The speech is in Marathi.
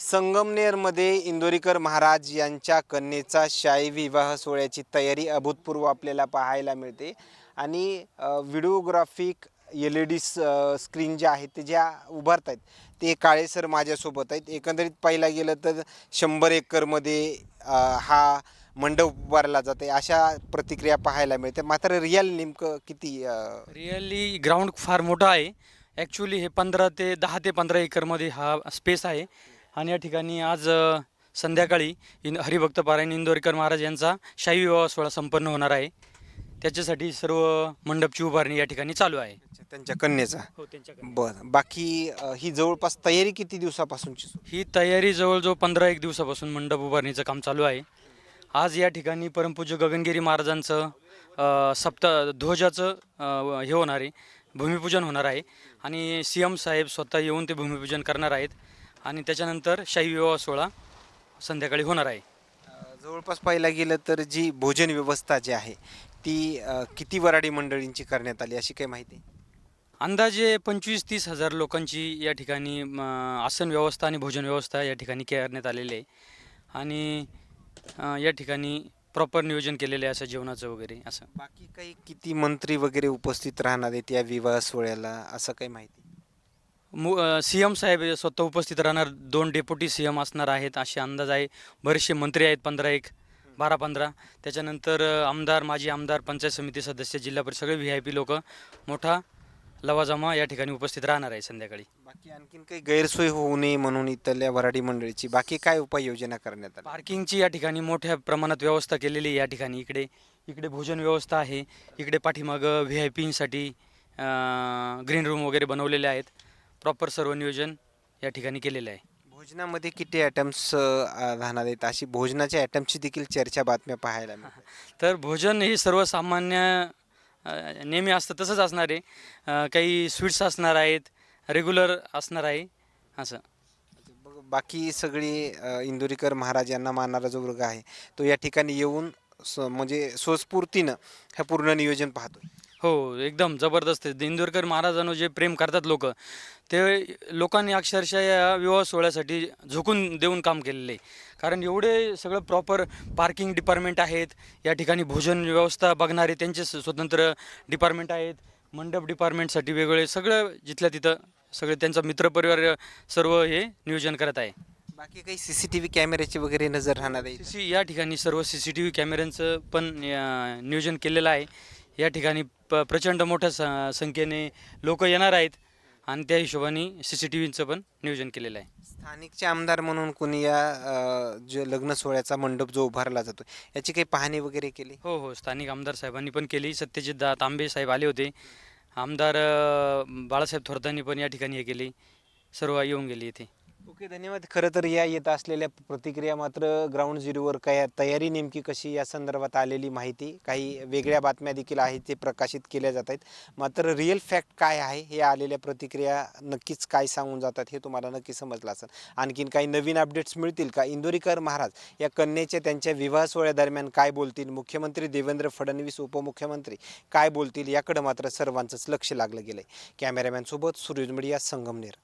संगमनेरमध्ये इंदोरीकर महाराज यांच्या कन्येचा शाही विवाह सोहळ्याची तयारी अभूतपूर्व आपल्याला पाहायला मिळते आणि व्हिडिओग्राफिक LED स्क्रीन जे आहेत ते ज्या उभारत आहेत ते काळे सर माझ्यासोबत आहेत. एकंदरीत पाहायला गेलं तर 100 एकरमध्ये हा मंडप उभारला जाते अशा प्रतिक्रिया पाहायला मिळते. मात्र रिअल नेमकं किती रिअली ग्राउंड फार मोठा आहे. ॲक्च्युली हे 15 ते 10 ते 15 एकरमध्ये हा स्पेस आहे आणि या ठिकाणी आज संध्याकाळी हरिभक्त पारायण इंदोरीकर महाराज यांचा शाही विवाह सोहळा संपन्न होणार आहे. त्याच्यासाठी सर्व मंडपची उभारणी या ठिकाणी चालू आहे. त्यांच्या कन्येचा? हो, त्यांच्याकडे. बरं. बाकी ही जवळपास तयारी किती दिवसापासूनची सुरू? ही तयारी जवळजवळ 15-1 दिवसापासून मंडप उभारणीचं काम चालू आहे. आज या ठिकाणी परमपूज्य गगनगिरी महाराजांचं ध्वजाचं हे होणार आहे, भूमिपूजन होणार आहे आणि CM साहेब स्वतः येऊन ते भूमिपूजन करणार आहेत आणि त्याच्यानंतर शाही विवाह सोहळा संध्याकाळी होणार आहे. जवळपास पाहायला गेलं तर जी भोजन व्यवस्था जी आहे ती किती वराडी मंडळींची करण्यात आली अशी काही माहिती आहे? अंदाजे 25-30 हजार लोकांची या ठिकाणी आसन व्यवस्था आणि भोजन व्यवस्था या ठिकाणी करण्यात आलेली आहे आणि या ठिकाणी प्रॉपर नियोजन केलेलं आहे असं जेवणाचं वगैरे असं. बाकी काही किती मंत्री वगैरे उपस्थित राहणार आहेत या विवाह सोहळ्याला असं काही माहिती? CM साहेब स्वतः उपस्थित राहणार, 2 डेप्युटी CM असणार आहेत असे अंदाज आहे. बरेचसे मंत्री आहेत, 12-15. त्याच्यानंतर आमदार, माजी आमदार, पंचायत समिती सदस्य, जिल्हा परिषद सगळे VIP लोक मोठा लवाजमा या ठिकाणी उपस्थित राहणार आहे संध्याकाळी. बाकी आणखीन काही गैरसोय होऊ नये म्हणून इथल्या वराडी मंडळीची बाकी काय उपाययोजना करण्यात आली? पार्किंगची या ठिकाणी मोठ्या प्रमाणात व्यवस्था केलेली आहे. या ठिकाणी इकडे भोजन व्यवस्था आहे. इकडे पाठीमागं VIPसाठी ग्रीन रूम वगैरे बनवलेले आहेत. प्रॉपर सर्व नियोजन या ठिकाणी केलेलं आहे. भोजनामध्ये किती आयटम्स राहणार आहेत अशी भोजनाच्या आयटमची देखील चर्चा बातम्या पाहायला मिळतात. तर भोजन हे सर्वसामान्य नेहमी असतं तसंच असणार आहे. काही स्वीट्स असणार आहेत, रेग्युलर असणार आहे असं. बाकी सगळी इंदोरीकर महाराज यांना मानणारा जो वर्ग आहे तो या ठिकाणी येऊन म्हणजे स्वस्फूर्तीनं हे पूर्ण नियोजन पाहतो. हो, एकदम जबरदस्त आहे. इंदोरकर महाराजांनो जे प्रेम करतात लोक, ते लोकांनी अक्षरशः या विवाह सोहळ्यासाठी झोकून देऊन काम केलेलं आहे. कारण एवढे सगळं प्रॉपर पार्किंग डिपार्टमेंट आहेत, या ठिकाणी भोजन व्यवस्था बघणारे त्यांचे स्वतंत्र डिपार्टमेंट आहेत, मंडप डिपार्टमेंटसाठी वेगवेगळे, सगळं जिथल्या तिथं सगळे त्यांचा मित्रपरिवार सर्व हे नियोजन करत आहे. बाकी काही CCTV कॅमेऱ्याची वगैरे नजर राहणार आहे? या ठिकाणी सर्व CCTV कॅमेऱ्यांचं पण नियोजन केलेलं आहे. या ठिकाणी प्रचंड मोठ्या संख्येने लोक येणार आहेत आणि त्या हिशोबाने CCTVचं पण नियोजन केलेलं आहे. स्थानिकचे आमदार म्हणून कोणी या जो लग्न सोहळ्याचा मंडप जो उभारला जातो याची काही पाहणी वगैरे केली? हो, स्थानिक आमदार साहेबांनी पण केली. सत्यजित तांबे साहेब आले होते. आमदार बाळासाहेब थोरातांनी पण या ठिकाणी हे केली. सर्व येऊन गेली इथे. ओके, धन्यवाद. खरं तर या येत असलेल्या प्रतिक्रिया मात्र ग्राउंड झिरोवर काय तयारी नेमकी कशी या संदर्भात आलेली माहिती, काही वेगळ्या बातम्या देखील आहेत ते प्रकाशित केल्या जात आहेत. मात्र रिअल फॅक्ट काय आहे हे आलेल्या प्रतिक्रिया नक्कीच काय सांगून जातात हे तुम्हाला नक्की समजलं असेल. आणखीन काही नवीन अपडेट्स मिळतील का? इंदोरीकर महाराज या कन्येच्या त्यांच्या विवाह सोहळ्यादरम्यान काय बोलतील, मुख्यमंत्री देवेंद्र फडणवीस, उपमुख्यमंत्री काय बोलतील याकडे मात्र सर्वांचंच लक्ष लागलं गेलं आहे. कॅमेरामॅनसोबत सूर्यज मीडिया, संगमनेर.